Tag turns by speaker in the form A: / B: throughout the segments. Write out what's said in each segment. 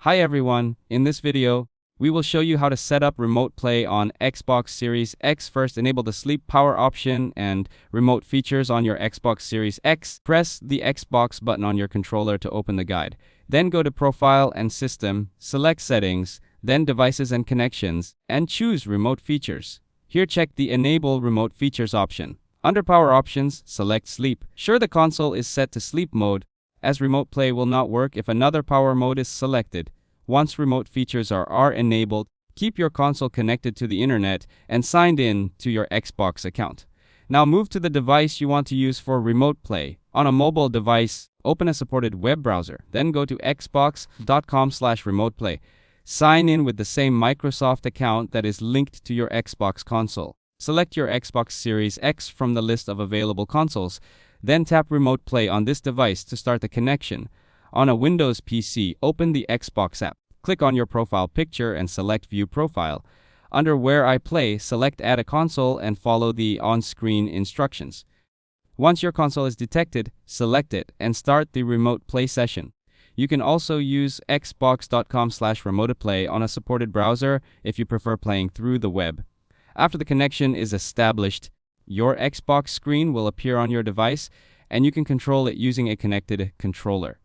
A: Hi everyone, in this video, we will show you how to set up remote play on Xbox Series X. First, enable the sleep power option and remote features on your Xbox Series X. Press the Xbox button on your controller to open the guide. Then go to Profile and System, select Settings, then Devices and Connections, and choose Remote Features. Here check the Enable Remote Features option. Under Power Options, select Sleep. Sure the console is set to sleep mode, as remote play will not work if another power mode is selected. Once remote features are enabled, keep your console connected to the internet and signed in to your Xbox account. Now move to the device you want to use for remote play. On a mobile device, open a supported web browser. Then go to xbox.com/remoteplay. Sign in with the same Microsoft account that is linked to your Xbox console. Select your Xbox Series X from the list of available consoles. Then tap Remote Play on this device to start the connection. On a Windows PC, open the Xbox app. Click on your profile picture and select View Profile. Under Where I Play, select Add a Console and follow the on-screen instructions. Once your console is detected, select it and start the remote play session. You can also use xbox.com/remoteplay on a supported browser if you prefer playing through the web. After the connection is established, your Xbox screen will appear on your device, and you can control it using a connected controller.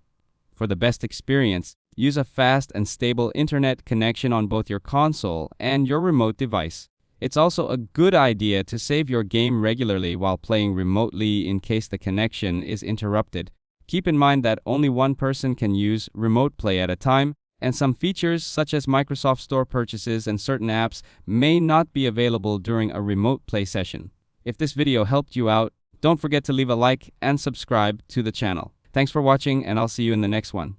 A: For the best experience, use a fast and stable internet connection on both your console and your remote device. It's also a good idea to save your game regularly while playing remotely in case the connection is interrupted. Keep in mind that only one person can use remote play at a time, and some features such as Microsoft Store purchases and certain apps may not be available during a remote play session. If this video helped you out, don't forget to leave a like and subscribe to the channel. Thanks for watching, and I'll see you in the next one.